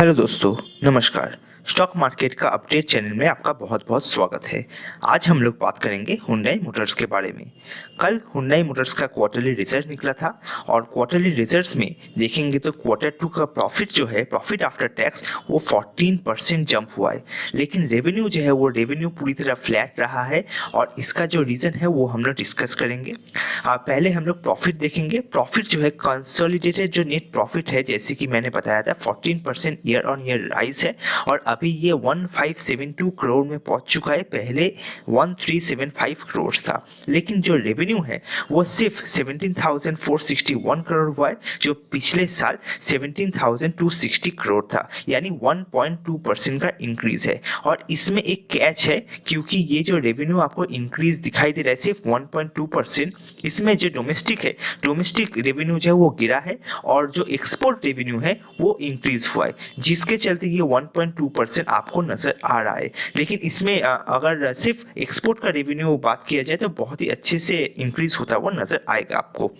Hello दोस्तों, नमस्कार। Stock market का अपडेट चैनल में आपका बहुत बहुत स्वागत है। आज हम लोग बात करेंगे हुंडई मोटर्स के बारे में। कल हुंडई मोटर्स का क्वार्टरली रिजल्ट निकला था और क्वार्टरली रिजल्ट्स में देखेंगे तो क्वार्टर टू का प्रॉफिट जो है, प्रॉफिट आफ्टर टैक्स, वो 14% जंप हुआ है। लेकिन रेवेन्यू जो है वो रेवेन्यू पूरी तरह फ्लैट रहा है और इसका जो रीज़न है वो हम लोग डिस्कस करेंगे। पहले हम लोग प्रॉफिट देखेंगे। प्रॉफिट जो है, कंसोलिडेटेड जो नेट प्रॉफिट है, जैसे कि मैंने बताया था, 14% ईयर ऑन ईयर राइज है और अभी ये 1572 करोड़ में पहुंच चुका है। पहले 1375 करोड़ था। लेकिन जो रेवेन्यू है वो सिर्फ 17,461 करोड़ हुआ है, जो पिछले साल 17,260 करोड़ था, यानी 1.2% का इंक्रीज है। और इसमें एक कैच है, क्योंकि ये जो रेवेन्यू आपको इंक्रीज दिखाई दे रहा है सिर्फ 1.2%, इसमें जो डोमेस्टिक है, डोमेस्टिक रेवेन्यू जो है वो गिरा है और जो एक्सपोर्ट रेवेन्यू है वो इंक्रीज हुआ है, जिसके चलते ये 1.2% आपको नजर आ रहा है। लेकिन इसमें अगर सिर्फ एक्सपोर्ट का रेवेन्यू बात किया जाए तो बहुत ही अच्छे से इंक्रीज होता हुआ नजर आएगा आपको।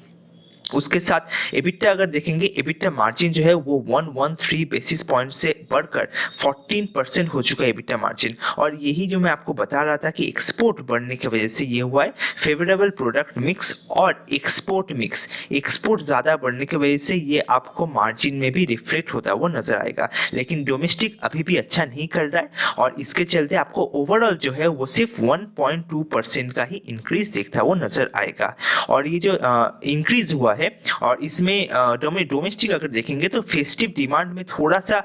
उसके साथ एबिटा अगर देखेंगे, एबिटा मार्जिन जो है वो 113 बेसिस पॉइंट से बढ़कर 14% हो चुका है एबिटा मार्जिन। और यही जो मैं आपको बता रहा था कि एक्सपोर्ट बढ़ने की वजह से ये हुआ है, फेवरेबल प्रोडक्ट मिक्स और एक्सपोर्ट मिक्स, एक्सपोर्ट ज़्यादा बढ़ने की वजह से ये आपको मार्जिन में भी रिफ्लेक्ट होता हुआ नजर आएगा। लेकिन डोमेस्टिक अभी भी अच्छा नहीं कर रहा है और इसके चलते आपको ओवरऑल जो है वो सिर्फ 1.2% का ही इंक्रीज देखता हुआ नजर आएगा। और ये जो इंक्रीज हुआ है और इसमें डोमेस्टिक अगर देखेंगे तो फेस्टिव डिमांड में थोड़ा सा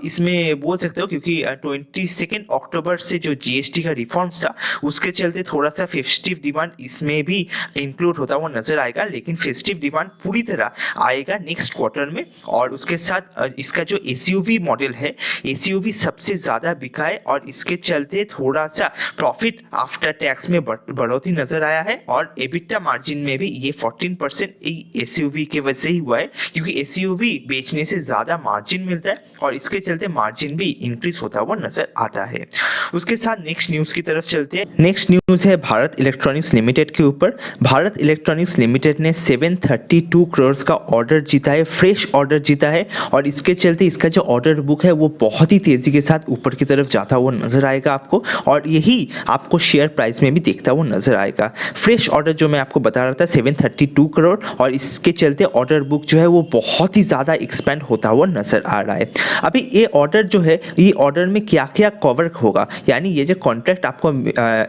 इसमें बोल सकते हो, क्योंकि 22 अक्टूबर से जो जीएसटी का रिफॉर्म्स था उसके चलते थोड़ा सा फेस्टिव डिमांड इसमें भी इंक्लूड होता हुआ नजर आएगा। लेकिन फेस्टिव डिमांड पूरी तरह आएगा नेक्स्ट क्वार्टर में। और उसके साथ इसका जो एसयूवी मॉडल है, एसयूवी सबसे ज़्यादा बिका है और इसके चलते थोड़ा सा प्रॉफिट आफ्टर टैक्स में बढ़ोतरी नजर आया है। और एबिटा मार्जिन में भी ये 14% एसयूवी के वजह से ही हुआ है, क्योंकि एसयूवी बेचने से ज्यादा मार्जिन मिलता है और इसके चलते मार्जिन भी इंक्रीज होता हुआ नजर आता है। उसके साथ नेक्स्ट न्यूज की तरफ चलते हैं। नेक्स्ट न्यूज है भारत इलेक्ट्रॉनिक्स लिमिटेड के ऊपर। भारत इलेक्ट्रॉनिक्स लिमिटेड ने 732 करोड़ का ऑर्डर जीता है, फ्रेश ऑर्डर जीता है और इसके चलते इसका जो ऑर्डर बुक है वो बहुत ही तेजी के साथ ऊपर की तरफ जाता हुआ नजर आएगा आपको, और यही आपको शेयर प्राइस में भी देखता हुआ नजर आएगा। फ्रेश ऑर्डर जो मैं आपको बता रहा था 732 करोड़, और इसके चलते ऑर्डर बुक जो है वो बहुत ही ज़्यादा एक्सपेंड होता हुआ नजर आ रहा है। अभी ये ऑर्डर जो है, ये ऑर्डर में क्या क्या कवर होगा, यानी ये जो कॉन्ट्रैक्ट आपको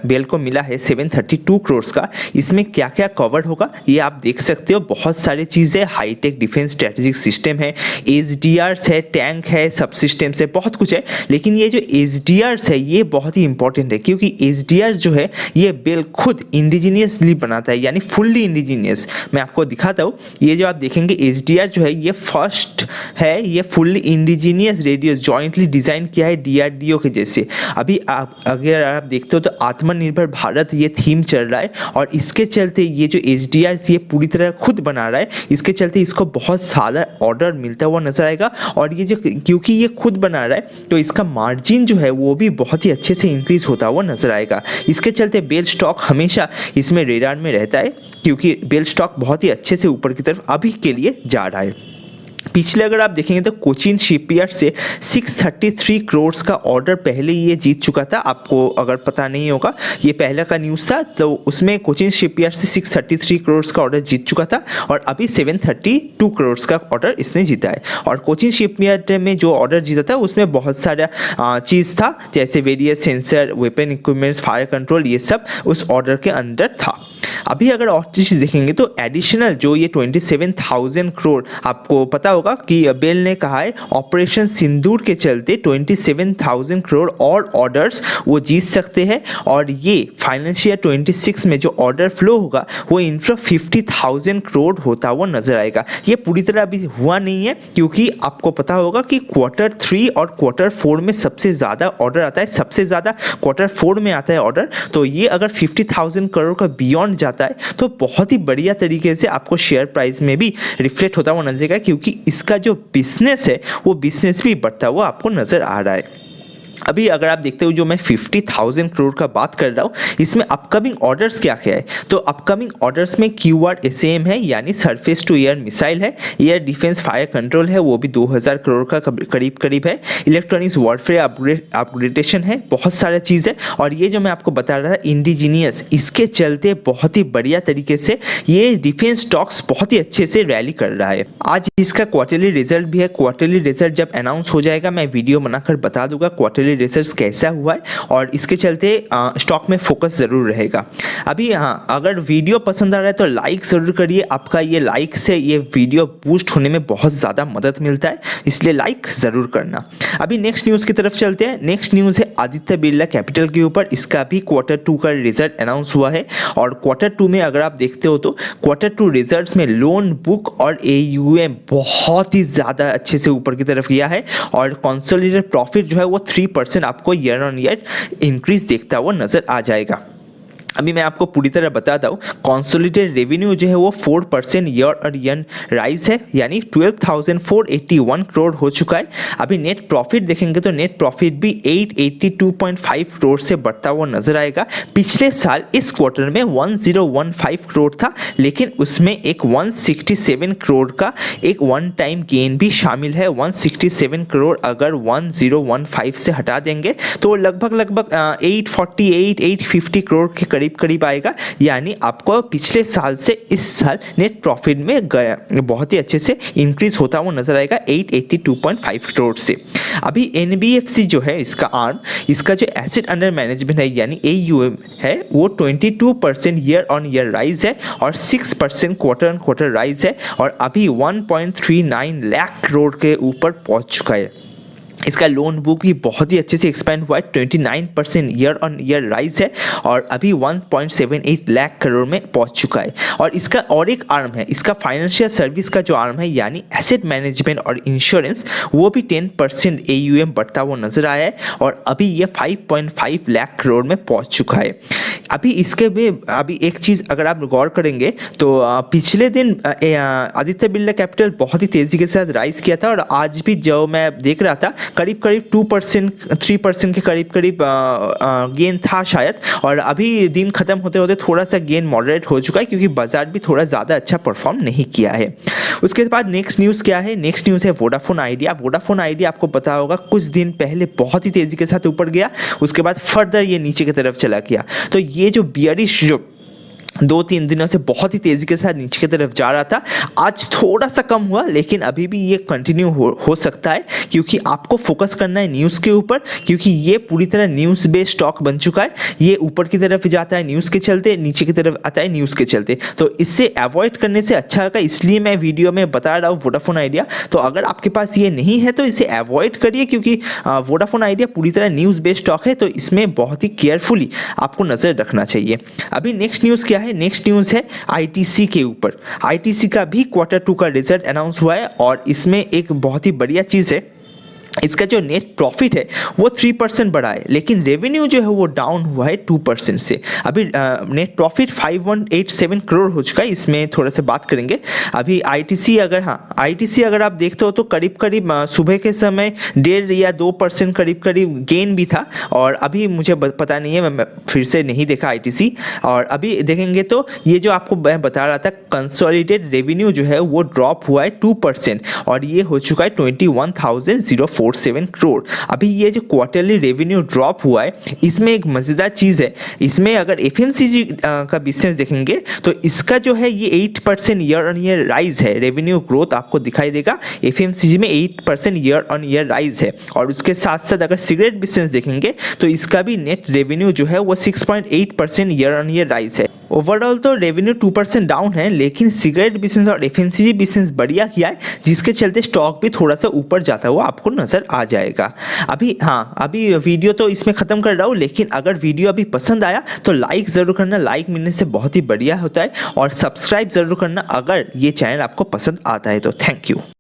बेल को मिला है 732 करोड़ का, इसमें क्या क्या कवर होगा ये आप देख सकते हो। बहुत सारी चीज़ें, हाईटेक डिफेंस स्ट्रेटेजिक सिस्टम है, एसडीआर्स है, टैंक है, सब सिस्टम्स है, बहुत कुछ है। लेकिन ये जो एसडीआर्स है ये बहुत ही इंपॉर्टेंट है, क्योंकि एसडीआर जो है ये बेल खुद इंडिजीनियसली बनाता है, यानी फुल्ली इंडिजीनियस। मैं आपको दिखाता हूँ। ये जो आप देखेंगे एसडीआर जो है ये फर्स्ट है, ये fully indigenous radio jointly design किया है डीआरडीओ के जैसे। अभी अगर आप देखते हो तो आत्मनिर्भर भारत ये थीम चल रहा है और इसके चलते ये जो एसडीआर ये पूरी तरह खुद बना रहा है, इसके चलते इसको बहुत सारा ऑर्डर मिलता हुआ नजर आएगा। और ये जो, क्योंकि ये खुद बना रहा है तो इसका मार्जिन जो है वो भी बहुत ही अच्छे से इंक्रीज होता हुआ नजर आएगा। इसके चलते बेल स्टॉक हमेशा इसमें रेडार में रहता है, क्योंकि बेल स्टॉक बहुत ही अच्छे से ऊपर की तरफ अभी के लिए जा रहा है। पिछले अगर आप देखेंगे तो कोचिन शिपयार्ड से 633 करोड़ का ऑर्डर पहले ये जीत चुका था। आपको अगर पता नहीं होगा, ये पहले का न्यूज़ था, तो उसमें कोचिन शिपयार्ड से 633 करोड़ का ऑर्डर जीत चुका था और अभी 732 करोड़ का ऑर्डर इसने जीता है। और कोचिन शिपयार्ड में जो ऑर्डर जीता था उसमें बहुत सारा चीज़ था, जैसे various sensor, weapon equipments, fire control, ये सब उस ऑर्डर के अंदर था। अभी अगर और चीज़ देखेंगे तो एडिशनल जो ये 27,000 करोड़, आपको पता होगा कि बेल ने कहा है ऑपरेशन सिंदूर के चलते 27,000 करोड़ और ऑर्डर्स वो जीत सकते हैं। और ये फाइनेंशियल 26 में जो ऑर्डर फ्लो होगा वो इनफ्लो 50,000 करोड़ होता हुआ नजर आएगा। ये पूरी तरह अभी हुआ नहीं है, क्योंकि आपको पता होगा कि क्वार्टर 3 और क्वार्टर 4 में सबसे ज़्यादा ऑर्डर आता है, सबसे ज़्यादा क्वार्टर 4 में आता है ऑर्डर। तो ये अगर 50,000 करोड़ का बियॉन्ड जाता है तो बहुत ही बढ़िया तरीके से आपको शेयर प्राइस में भी रिफ्लेक्ट होता हुआ नजर आएगा, क्योंकि इसका जो बिजनेस है वो बिजनेस भी बढ़ता हुआ आपको नजर आ रहा है। अभी अगर आप देखते हो जो मैं 50,000 करोड़ का बात कर रहा हूँ, इसमें अपकमिंग ऑर्डर्स क्या क्या है। तो अपकमिंग ऑर्डर्स में क्यूआर एसएएम है, यानी सरफेस टू एयर मिसाइल है। एयर डिफेंस फायर कंट्रोल है, वो भी 2000 करोड़ का करीब करीब है। इलेक्ट्रॉनिक्स वॉरफेयर अपग्रेडेशन है, बहुत सारा चीज़ है। और ये जो मैं आपको बता रहा था इंडिजीनियस, इसके चलते बहुत ही बढ़िया तरीके से ये डिफेंस स्टॉक्स बहुत ही अच्छे से रैली कर रहा है। आज इसका क्वार्टरली रिजल्ट भी है। क्वार्टरली रिजल्ट जब अनाउंस हो जाएगा मैं वीडियो बनाकर बता दूंगा क्वार्टरली रिजल्ट कैसा हुआ है, और इसके चलते स्टॉक में फोकस ज़रूर रहेगा। अभी हाँ, अगर वीडियो पसंद आ रहा है तो लाइक ज़रूर करिए। आपका ये लाइक से ये वीडियो बूस्ट होने में बहुत ज़्यादा मदद मिलता है, इसलिए लाइक ज़रूर करना। अभी नेक्स्ट न्यूज़ की तरफ चलते हैं। नेक्स्ट न्यूज़ है आदित्य बिरला कैपिटल के ऊपर। इसका भी Q2 का रिजल्ट अनाउंस हुआ है, और Q2 में अगर आप देखते हो तो Q2 रिजल्ट्स में लोन बुक और AUM बहुत ही ज़्यादा अच्छे से ऊपर की तरफ गया है, और कंसोलिडेटेड प्रॉफिट जो है वो 3% आपको ईयर ऑन ईयर इंक्रीज देखता हुआ नजर आ जाएगा। अभी मैं आपको पूरी तरह बताता हूँ, कॉन्सोलिडेटेड रेवेन्यू जो है वो 4% ईयर और ईयर राइज है, यानी 12,481 करोड़ हो चुका है। अभी नेट प्रॉफिट देखेंगे तो नेट प्रॉफिट भी 882.5 करोड़ से बढ़ता हुआ नजर आएगा। पिछले साल इस क्वार्टर में 1015 करोड़ था, लेकिन उसमें एक 167 करोड़ का एक वन टाइम गेन भी शामिल है। 167 करोड़ अगर 1015 से हटा देंगे तो लगभग 848-850 करोड़ के करीब आएगा, यानी आपको पिछले साल से इस साल नेट प्रॉफिट में बहुत ही अच्छे से इंक्रीज होता हुआ नजर आएगा 882.5 करोड़ से। अभी एनबीएफसी जो है इसका आर्म, इसका जो एसेट अंडर मैनेजमेंट है यानी AUM है वो 22% ईयर ऑन ईयर राइज है, और 6% क्वार्टर ऑन क्वार्टर राइज है, और अभी 1.39 लाख करोड़ के ऊपर पहुंच चुका है। इसका लोन बुक भी बहुत ही अच्छे से एक्सपेंड हुआ है, 29% ईयर ऑन ईयर राइज है, और अभी 1.78 लाख करोड़ में पहुंच चुका है। और इसका और एक आर्म है, इसका फाइनेंशियल सर्विस का जो आर्म है यानी एसेट मैनेजमेंट और इंश्योरेंस, वो भी 10% AUM बढ़ता हुआ नजर आया है, और अभी ये 5.5 लाख करोड़ में पहुंच चुका है। अभी इसके में अभी एक चीज़ अगर आप गौर करेंगे तो पिछले दिन आदित्य बिरला कैपिटल बहुत ही तेज़ी के साथ राइज किया था, और आज भी जो मैं देख रहा था करीब 2% 3% के करीब गेन था शायद, और अभी दिन खत्म होते होते थोड़ा सा गेन मॉडरेट हो चुका है, क्योंकि बाजार भी थोड़ा ज़्यादा अच्छा परफॉर्म नहीं किया है। उसके बाद नेक्स्ट न्यूज़ क्या है, नेक्स्ट न्यूज़ है वोडाफोन आइडिया। वोडाफोन आइडिया आपको पता होगा कुछ दिन पहले बहुत ही तेज़ी के साथ ऊपर गया, उसके बाद फर्दर ये नीचे की तरफ चला गया। तो ये जो बियरिश जो 2-3 दिनों से बहुत ही तेज़ी के साथ नीचे की तरफ जा रहा था, आज थोड़ा सा कम हुआ, लेकिन अभी भी ये कंटिन्यू हो सकता है, क्योंकि आपको फोकस करना है न्यूज़ के ऊपर, क्योंकि ये पूरी तरह न्यूज़ बेस्ड स्टॉक बन चुका है। ये ऊपर की तरफ जाता है न्यूज़ के चलते, नीचे की तरफ आता है न्यूज़ के चलते, तो इससे अवॉइड करने से अच्छा होगा, इसलिए मैं वीडियो में बता रहा हूँ वोडाफोन आइडिया। तो अगर आपके पास ये नहीं है तो इसे अवॉइड करिए, क्योंकि वोडाफोन आइडिया पूरी तरह न्यूज़ बेस्ड स्टॉक है, तो इसमें बहुत ही केयरफुली आपको नज़र रखना चाहिए। अभी नेक्स्ट न्यूज़ क्या है, नेक्स्ट न्यूज़ है ITC के ऊपर। ITC का भी Q2 का रिजल्ट अनाउंस हुआ है, और इसमें एक बहुत ही बढ़िया चीज़ है, इसका जो नेट प्रॉफिट है वो 3% बढ़ा है, लेकिन रेवेन्यू जो है वो डाउन हुआ है 2% से। अभी नेट प्रॉफिट 5187 करोड़ हो चुका है, इसमें थोड़ा सा बात करेंगे। अभी ITC अगर आप देखते हो तो करीब सुबह के समय 1.5 या 2% करीब गेन भी था, और अभी मुझे पता नहीं है, मैं फिर से नहीं देखा ITC। और अभी देखेंगे तो ये जो आपको मैं बता रहा था कंसोलिडेटेड रेवेन्यू जो है वो ड्रॉप हुआ है 2%, और ये हो चुका है 21,047 करोड़। अभी ये जो क्वार्टरली रेवेन्यू ड्रॉप हुआ है, इसमें एक मज़ेदार चीज़ है, इसमें अगर FMCG का बिजनेस देखेंगे तो इसका जो है ये 8% ईयर ऑन ईयर राइज है, रेवेन्यू ग्रोथ आपको दिखाई देगा। FMCG में 8% ईयर ऑन ईयर राइज है, और उसके साथ साथ अगर सिगरेट बिजनेस देखेंगे तो इसका भी नेट रेवेन्यू जो है वो 6.8% ईयर ऑन ईयर राइज है। ओवरऑल तो रेवेन्यू 2% डाउन है, लेकिन सिगरेट बिजनेस और FMCG बिजनेस बढ़िया किया है, जिसके चलते स्टॉक भी थोड़ा सा ऊपर जाता हुआ आपको नजर आ जाएगा। अभी वीडियो तो इसमें ख़त्म कर रहा हूँ, लेकिन अगर वीडियो अभी पसंद आया तो लाइक ज़रूर करना, लाइक मिलने से बहुत ही बढ़िया होता है, और सब्सक्राइब ज़रूर करना अगर ये चैनल आपको पसंद आता है तो। Thank you.